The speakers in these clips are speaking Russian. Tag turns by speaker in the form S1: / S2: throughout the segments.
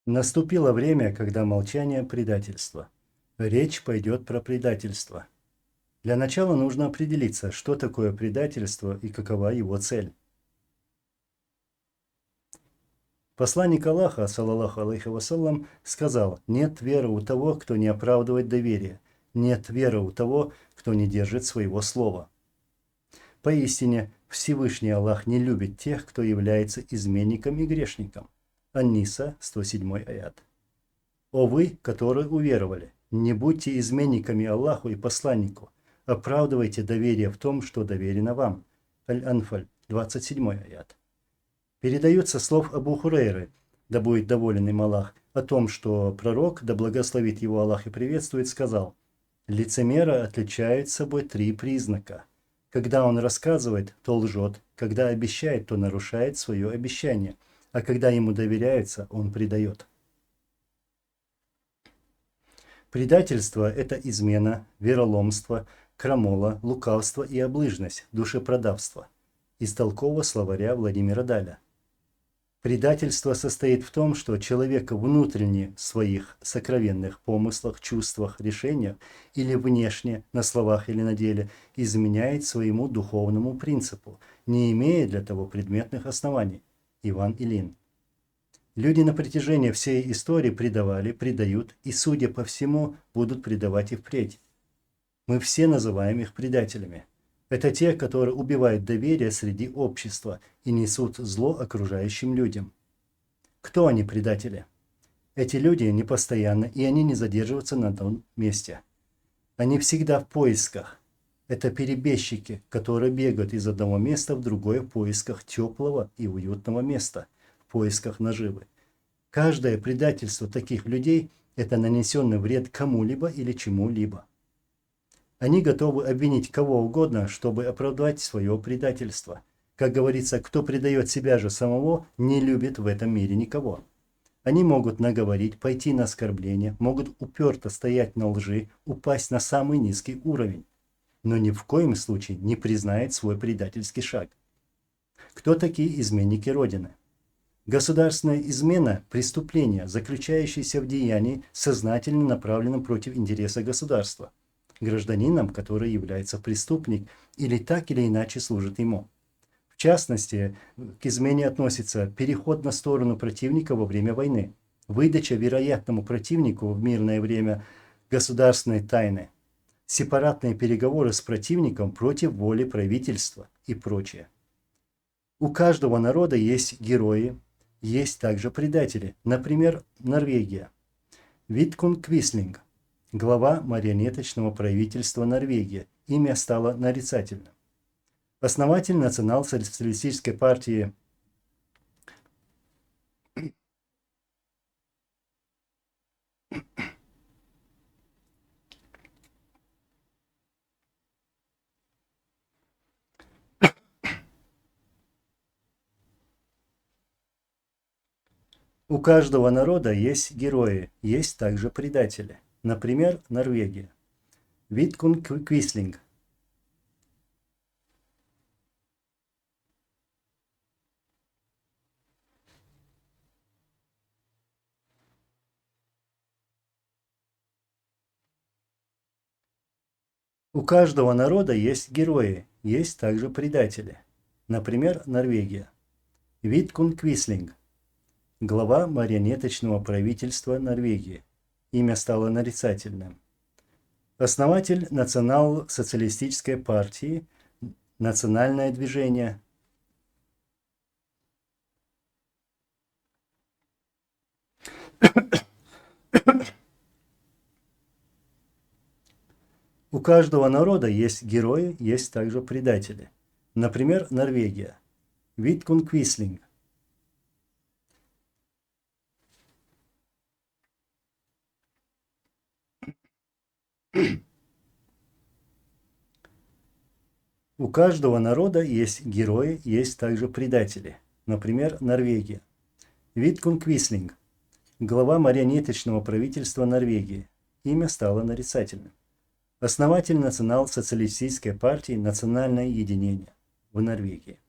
S1: Наступило время, когда молчание – предательство. Речь пойдет про предательство. Для начала нужно определиться, что такое предательство и какова его цель. Посланник Аллаха, саллаллаху алейхи вассалям, сказал: «Нет веры у того, кто не оправдывает доверие, нет веры у того, кто не держит своего слова». Поистине, Всевышний Аллах не любит тех, кто является изменником и грешником. Ан-Ниса, 107 аят. «О вы, которые уверовали, не будьте изменниками Аллаху и посланнику, оправдывайте доверие в том, что доверено вам». Аль-Анфаль, 27 аят. Передается слов Абу Хурейры, да будет доволен им Аллах, о том, что пророк, да благословит его Аллах и приветствует, сказал: «Лицемера отличает собой три признака. Когда он рассказывает, то лжет, когда обещает, то нарушает свое обещание, а когда ему доверяется, он предает». Предательство – это измена, вероломство, крамола, лукавство и облыжность, душепродавство. Из толкового словаря Владимира Даля. Предательство состоит в том, что человек внутренне в своих сокровенных помыслах, чувствах, решениях или внешне, на словах или на деле, изменяет своему духовному принципу, не имея для того предметных оснований. Иван Илин. Люди на протяжении всей истории предавали, предают и, судя по всему, будут предавать и впредь. Мы все называем их предателями. Это те, которые убивают доверие среди общества и несут зло окружающим людям. Кто они, предатели? Эти люди непостоянны, и они не задерживаются на одном месте. Они всегда в поисках. Это перебежчики, которые бегают из одного места в другое в поисках теплого и уютного места, в поисках наживы. Каждое предательство таких людей – это нанесенный вред кому-либо или чему-либо. Они готовы обвинить кого угодно, чтобы оправдать свое предательство. Как говорится, кто предает себя же самого, не любит в этом мире никого. Они могут наговорить, пойти на оскорбление, могут уперто стоять на лжи, упасть на самый низкий уровень, но ни в коем случае не признает свой предательский шаг. Кто такие изменники Родины? Государственная измена – преступление, заключающееся в деянии, сознательно направленном против интереса государства, гражданином, который является преступник или так или иначе служит ему. В частности, к измене относится переход на сторону противника во время войны, выдача вероятному противнику в мирное время государственной тайны, сепаратные переговоры с противником против воли правительства и прочее. У каждого народа есть герои, есть также предатели. Например, Норвегия. Видкун Квислинг, глава марионеточного правительства Норвегии. Имя стало нарицательным. Основатель национал-социалистической партии У каждого народа есть герои, есть также предатели. Например, Норвегия. Видкун Квислинг. У каждого народа есть герои, есть также предатели. Например, Норвегия. Видкун Квислинг, глава марионеточного правительства Норвегии. Имя стало нарицательным. Основатель национал-социалистической партии, национальное движение. У каждого народа есть герои, есть также предатели. Например, Норвегия. Видкун Квислинг. У каждого народа есть герои, есть также предатели. Например, Норвегия. Видкун Квислинг, глава марионеточного правительства Норвегии. Имя стало нарицательным. Основатель национал-социалистической партии «Национальное единение» в Норвегии.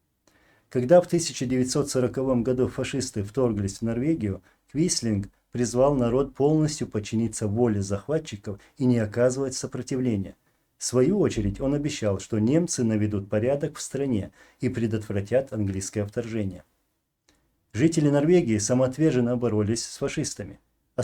S1: Когда в 1940 году фашисты вторглись в Норвегию, Квислинг призвал народ полностью подчиниться воле захватчиков и не оказывать сопротивления. В свою очередь он обещал, что немцы наведут порядок в стране и предотвратят английское вторжение. Жители Норвегии самоотверженно боролись с фашистами, а